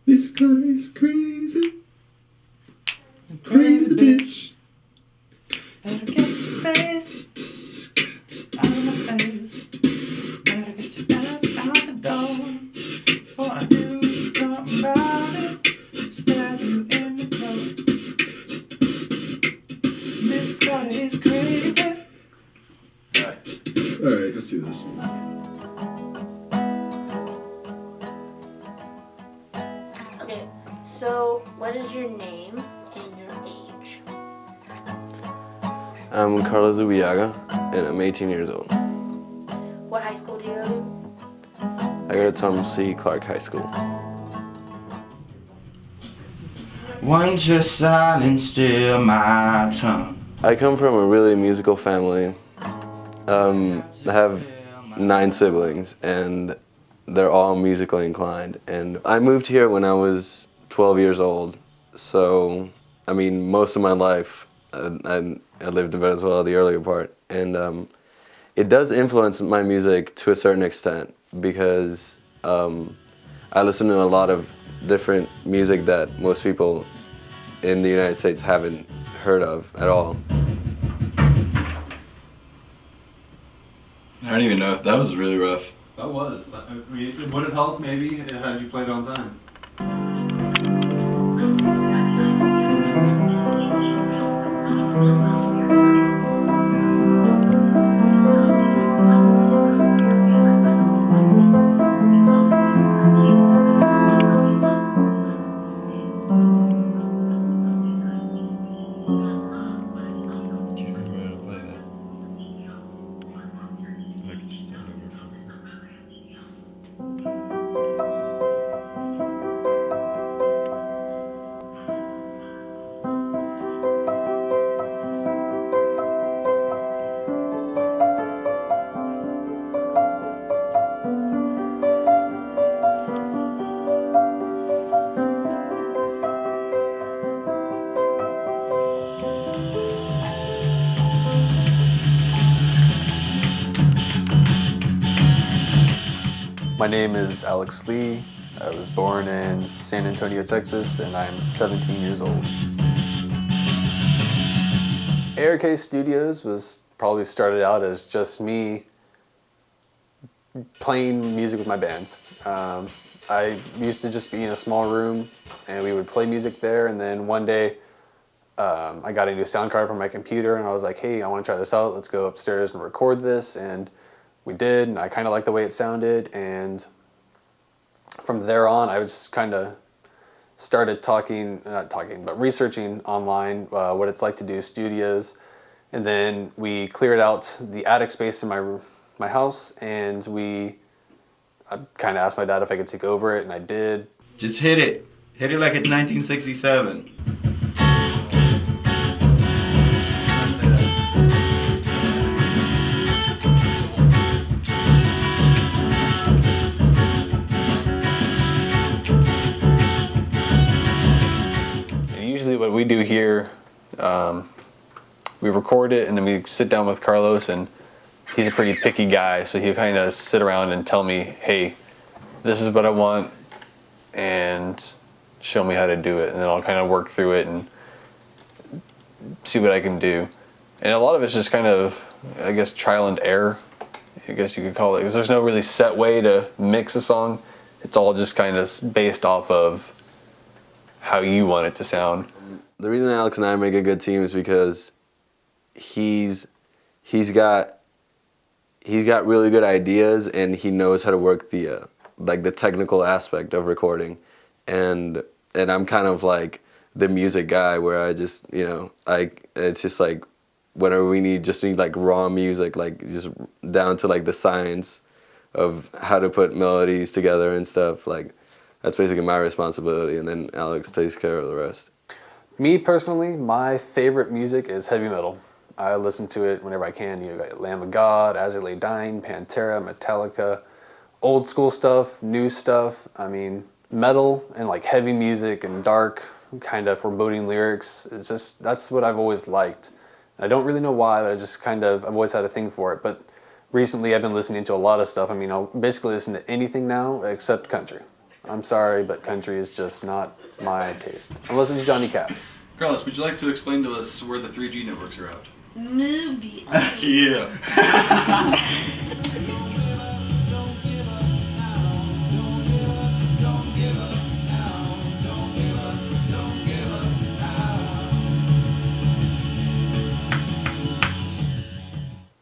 This car is crazy. Crazy bitch. Better get your face out of my face. Better get your ass out the door before I do something about it. Stab you in the throat. Miss Scott is crazy. Alright, let's do this. Okay, so what is your name and your age? I'm Carlos Zubiaga, and I'm 18 years old. What high school do you go to? I go to Thomas C. Clark High School. Once your silence still my tongue. I come from a really musical family. I have 9 siblings, and they're all musically inclined. And I moved here when I was 12 years old, so I mean, most of my life I lived in Venezuela, the earlier part, and it does influence my music to a certain extent because I listen to a lot of different music that most people in the United States haven't heard of at all. I don't even know. That was really rough. That was. I mean, would it help maybe had you played on time? My name is Alex Lee. I was born in San Antonio, Texas, and I'm 17 years old. ARK Studios was probably started out as just me playing music with my bands. I used to just be in a small room and we would play music there, and then one day I got a new sound card for my computer and I was like, hey, I want to try this out, let's go upstairs and record this, and we did, and I kind of liked the way it sounded, and from there on I just kind of started researching online what it's like to do studios, and then we cleared out the attic space in my house, and I kind of asked my dad if I could take over it, and I did. Just hit it. Hit it like it's 1967. Usually what we do here, we record it and then we sit down with Carlos, and he's a pretty picky guy, so he'll kind of sit around and tell me, hey, this is what I want, and show me how to do it, and then I'll kind of work through it and see what I can do. And a lot of it's just kind of, I guess, trial and error, I guess you could call it, because there's no really set way to mix a song. It's all just kind of based off of how you want it to sound. The reason Alex and I make a good team is because he's got really good ideas, and he knows how to work the the technical aspect of recording, and I'm kind of like the music guy, where I just, it's just like whenever we need like raw music, like just down to like the science of how to put melodies together and stuff, like that's basically my responsibility, and then Alex takes care of the rest. Me personally, my favorite music is heavy metal. I listen to it whenever I can. You got Lamb of God, As I Lay Dying, Pantera, Metallica, old school stuff, new stuff. I mean, metal and like heavy music and dark, kind of foreboding lyrics. It's just, that's what I've always liked. I don't really know why, but I've always had a thing for it. But recently I've been listening to a lot of stuff. I mean, I'll basically listen to anything now except country. I'm sorry, but country is just not my taste. Unless it's Johnny Cash. Carlos, would you like to explain to us where the 3G networks are out? Movie. Yeah.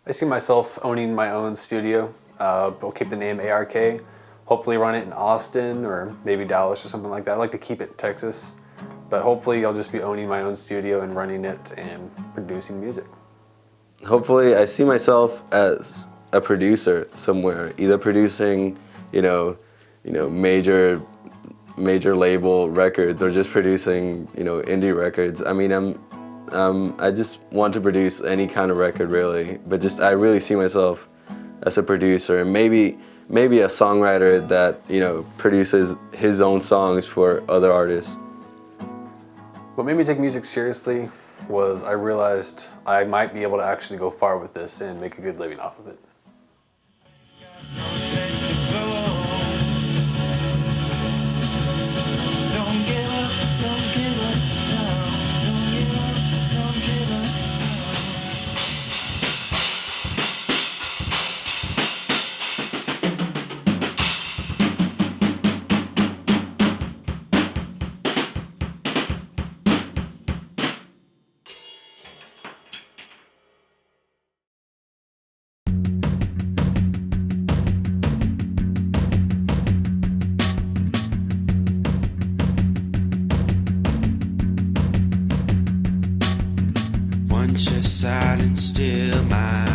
I see myself owning my own studio. I'll keep the name ARK. Hopefully run it in Austin or maybe Dallas or something like that. I like to keep it Texas. But hopefully I'll just be owning my own studio and running it and producing music. Hopefully, I see myself as a producer somewhere, either producing, major label records or just producing, indie records. I mean, I just want to produce any kind of record really, but I really see myself as a producer and maybe a songwriter that, produces his own songs for other artists. What made me take music seriously was I realized I might be able to actually go far with this and make a good living off of it. Once you're silent, still my